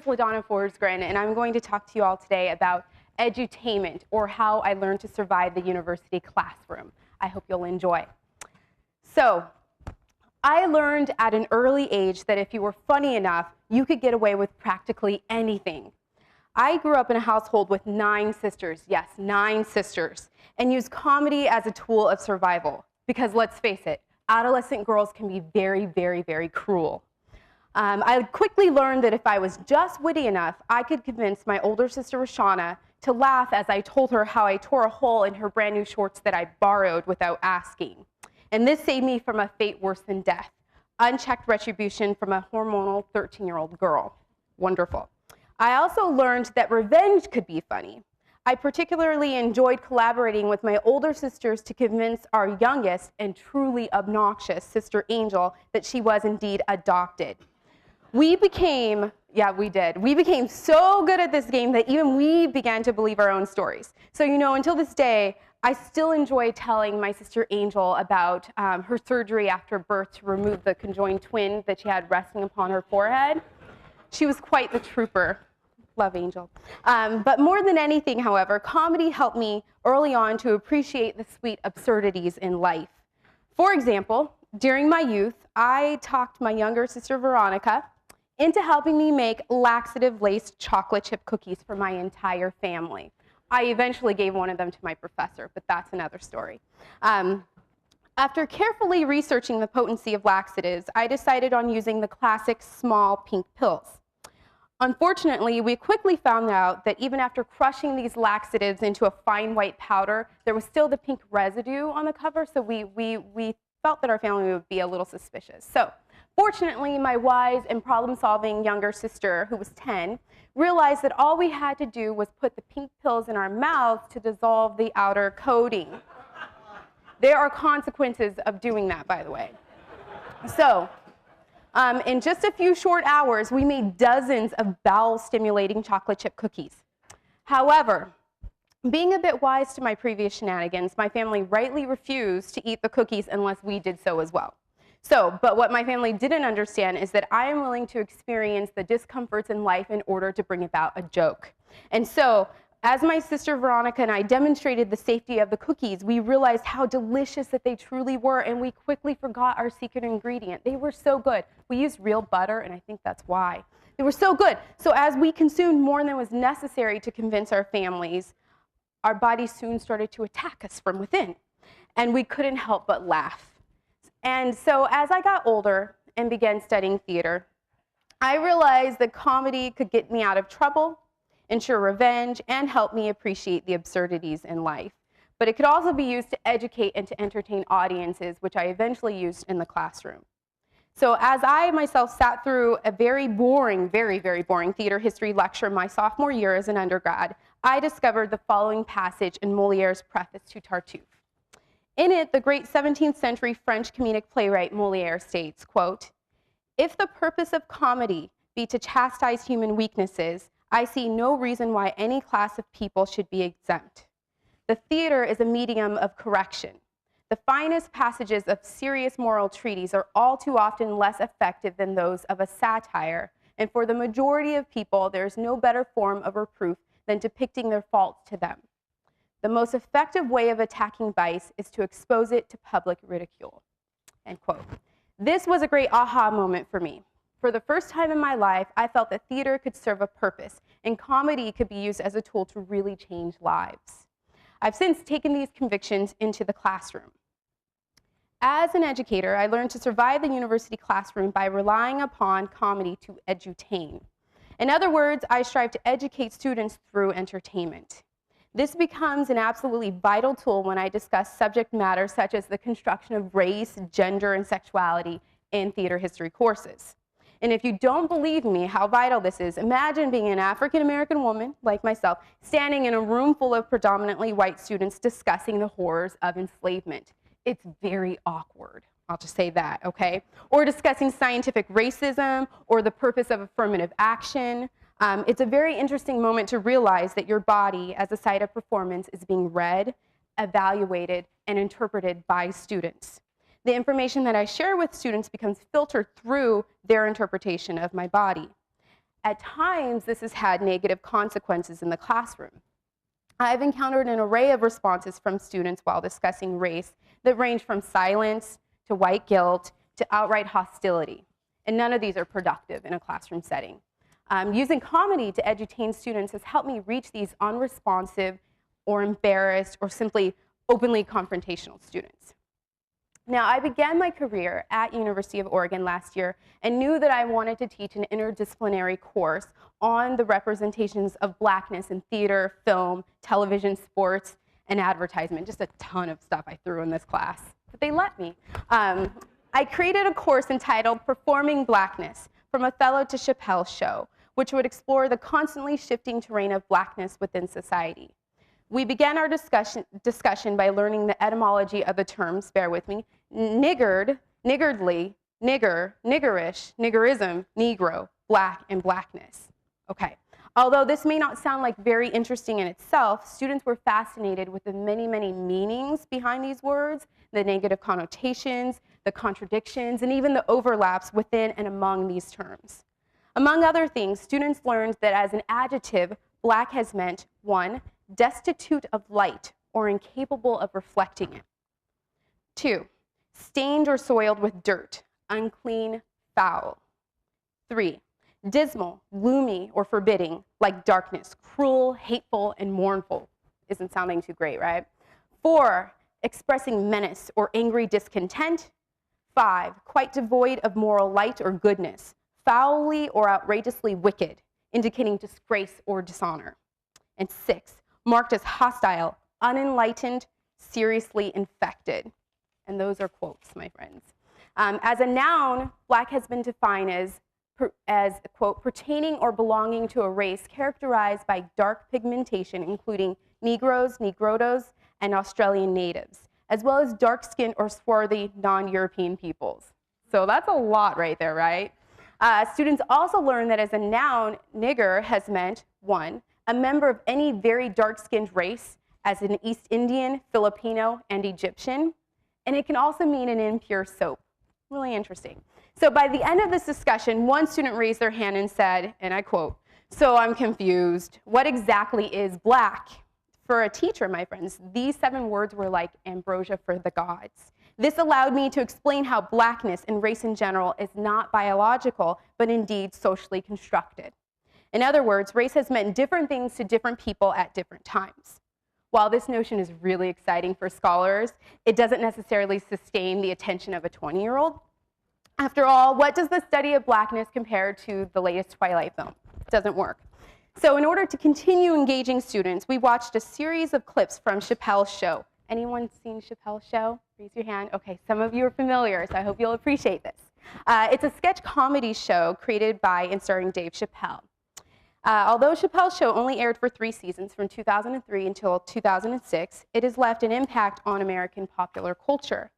wonderful Donna Forsgren, and I'm going to talk to you all today about edutainment, or how I learned to survive the university classroom. I hope you'll enjoy. So, I learned at an early age that if you were funny enough, you could get away with practically anything. I grew up in a household with 9 sisters, yes, 9 sisters, and used comedy as a tool of survival. Because let's face it, adolescent girls can be very, very, very cruel. I quickly learned that if I was just witty enough, I could convince my older sister, Rashana, to laugh as I told her how I tore a hole in her brand new shorts that I borrowed without asking. And this saved me from a fate worse than death, unchecked retribution from a hormonal 13-year-old girl. Wonderful. I also learned that revenge could be funny. I particularly enjoyed collaborating with my older sisters to convince our youngest and truly obnoxious sister Angel that she was indeed adopted. We became so good at this game that even we began to believe our own stories. So, until this day, I still enjoy telling my sister Angel about her surgery after birth to remove the conjoined twin that she had resting upon her forehead. She was quite the trooper. Love Angel. But more than anything, however, comedy helped me early on to appreciate the sweet absurdities in life. For example, during my youth, I talked my younger sister Veronica into helping me make laxative-laced chocolate chip cookies for my entire family. I eventually gave one of them to my professor, but that's another story. After carefully researching the potency of laxatives, I decided on using the classic small pink pills. Unfortunately, we quickly found out that even after crushing these laxatives into a fine white powder, there was still the pink residue on the cover, so we felt that our family would be a little suspicious. So, fortunately, my wise and problem-solving younger sister, who was 10, realized that all we had to do was put the pink pills in our mouths to dissolve the outer coating. There are consequences of doing that, by the way. So, in just a few short hours, we made dozens of bowel-stimulating chocolate chip cookies. However, being a bit wise to my previous shenanigans, my family rightly refused to eat the cookies unless we did so as well. But what my family didn't understand is that I am willing to experience the discomforts in life in order to bring about a joke. And so, as my sister Veronica and I demonstrated the safety of the cookies, we realized how delicious that they truly were, and we quickly forgot our secret ingredient. They were so good. We used real butter, and I think that's why. They were so good. So as we consumed more than was necessary to convince our families, our bodies soon started to attack us from within, and we couldn't help but laugh. And so as I got older and began studying theater, I realized that comedy could get me out of trouble, ensure revenge, and help me appreciate the absurdities in life. But it could also be used to educate and to entertain audiences, which I eventually used in the classroom. So as I myself sat through a very boring, very, very boring theater history lecture my sophomore year as an undergrad, I discovered the following passage in Molière's preface to Tartuffe. In it, the great 17th century French comedic playwright Molière states, quote, "If the purpose of comedy be to chastise human weaknesses, I see no reason why any class of people should be exempt. The theater is a medium of correction. The finest passages of serious moral treatise are all too often less effective than those of a satire, and for the majority of people, there is no better form of reproof than depicting their faults to them. The most effective way of attacking vice is to expose it to public ridicule." End quote. This was a great aha moment for me. For the first time in my life, I felt that theater could serve a purpose, and comedy could be used as a tool to really change lives. I've since taken these convictions into the classroom. As an educator, I learned to survive the university classroom by relying upon comedy to edutain. In other words, I strive to educate students through entertainment. This becomes an absolutely vital tool when I discuss subject matter such as the construction of race, gender, and sexuality in theater history courses. And if you don't believe me how vital this is, imagine being an African-American woman, like myself, standing in a room full of predominantly white students discussing the horrors of enslavement. It's very awkward. I'll just say that, okay? Or discussing scientific racism or the purpose of affirmative action. It's a very interesting moment to realize that your body as a site of performance is being read, evaluated, and interpreted by students. The information that I share with students becomes filtered through their interpretation of my body. At times, this has had negative consequences in the classroom. I've encountered an array of responses from students while discussing race that range from silence to white guilt to outright hostility. And none of these are productive in a classroom setting. Using comedy to edutain students has helped me reach these unresponsive or embarrassed or simply openly confrontational students. Now, I began my career at University of Oregon last year and knew that I wanted to teach an interdisciplinary course on the representations of Blackness in theater, film, television, sports, and advertisement. Just a ton of stuff I threw in this class, but they let me. I created a course entitled Performing Blackness, From Othello to Chappelle's Show, which would explore the constantly shifting terrain of Blackness within society. We began our discussion by learning the etymology of the terms, bear with me, niggard, niggardly, nigger, niggerish, niggerism, negro, black, and blackness. Okay. Although this may not sound like very interesting in itself, students were fascinated with the many, many meanings behind these words, the negative connotations, the contradictions, and even the overlaps within and among these terms. Among other things, students learned that as an adjective, black has meant, 1, destitute of light or incapable of reflecting it. 2, stained or soiled with dirt, unclean, foul. 3, dismal, gloomy, or forbidding, like darkness, cruel, hateful, and mournful. Isn't sounding too great, right? 4, expressing menace or angry discontent. 5, quite devoid of moral light or goodness, foully or outrageously wicked, indicating disgrace or dishonor. And 6, marked as hostile, unenlightened, seriously infected. And those are quotes, my friends. As a noun, black has been defined as, quote, pertaining or belonging to a race characterized by dark pigmentation, including Negroes, Negrotos, and Australian natives, as well as dark-skinned or swarthy non-European peoples. So that's a lot right there, right? Students also learned that as a noun, nigger has meant, 1, a member of any very dark-skinned race, as an East Indian, Filipino, and Egyptian. And it can also mean an impure soap. Really interesting. So by the end of this discussion, one student raised their hand and said, and I quote, "So I'm confused. What exactly is black?" For a teacher, my friends, these 7 words were like ambrosia for the gods. This allowed me to explain how blackness and race in general is not biological, but indeed socially constructed. In other words, race has meant different things to different people at different times. While this notion is really exciting for scholars, it doesn't necessarily sustain the attention of a 20-year-old. After all, what does the study of blackness compare to the latest Twilight film? It doesn't work. So in order to continue engaging students, we watched a series of clips from Chappelle's Show. Anyone seen Chappelle's Show? Raise your hand. Okay, some of you are familiar, so I hope you'll appreciate this. It's a sketch comedy show created by and starring Dave Chappelle. Although Chappelle's Show only aired for 3 seasons, from 2003 until 2006, it has left an impact on American popular culture.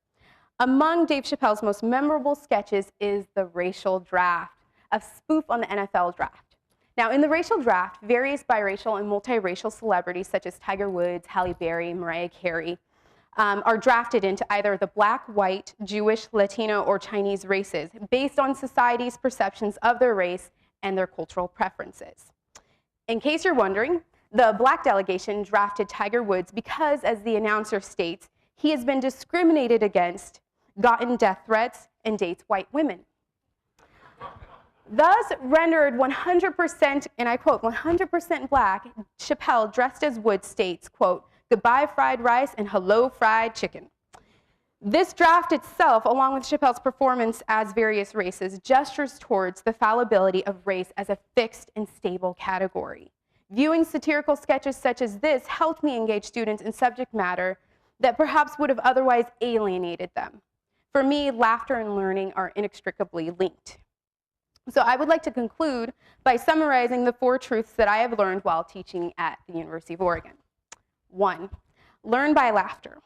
Among Dave Chappelle's most memorable sketches is the racial draft, a spoof on the NFL draft. Now, in the racial draft, various biracial and multiracial celebrities such as Tiger Woods, Halle Berry, Mariah Carey are drafted into either the black, white, Jewish, Latino, or Chinese races based on society's perceptions of their race and their cultural preferences. In case you're wondering, the black delegation drafted Tiger Woods because, as the announcer states, he has been discriminated against, gotten death threats, and dates white women. Thus rendered 100%, and I quote, 100% black, Chappelle, dressed as Woods, states, quote, "Goodbye fried rice and hello fried chicken." This draft itself, along with Chappelle's performance as various races, gestures towards the fallibility of race as a fixed and stable category. Viewing satirical sketches such as this helped me engage students in subject matter that perhaps would have otherwise alienated them. For me, laughter and learning are inextricably linked. So I would like to conclude by summarizing the 4 truths that I have learned while teaching at the University of Oregon. 1, learn by laughter.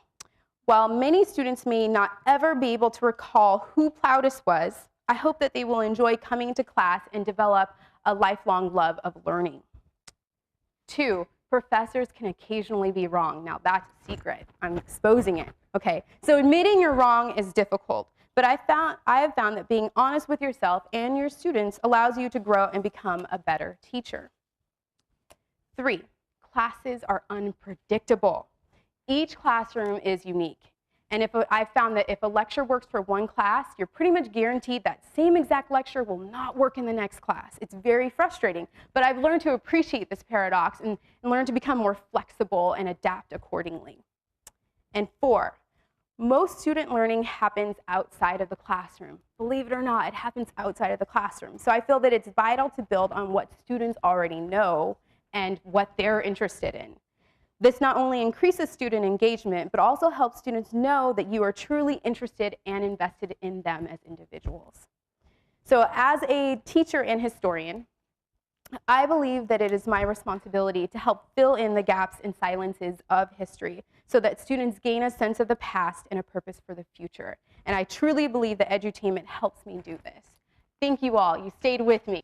While many students may not ever be able to recall who Plautus was, I hope that they will enjoy coming to class and develop a lifelong love of learning. 2, professors can occasionally be wrong. Now that's a secret. I'm exposing it. Okay, so admitting you're wrong is difficult, but I have found that being honest with yourself and your students allows you to grow and become a better teacher. 3, classes are unpredictable. Each classroom is unique. And I've found that if a lecture works for one class, you're pretty much guaranteed that same exact lecture will not work in the next class. It's very frustrating, but I've learned to appreciate this paradox and learn to become more flexible and adapt accordingly. And 4, most student learning happens outside of the classroom. Believe it or not, it happens outside of the classroom. So I feel that it's vital to build on what students already know and what they're interested in. This not only increases student engagement, but also helps students know that you are truly interested and invested in them as individuals. So as a teacher and historian, I believe that it is my responsibility to help fill in the gaps and silences of history so that students gain a sense of the past and a purpose for the future. And I truly believe that edutainment helps me do this. Thank you all. You stayed with me.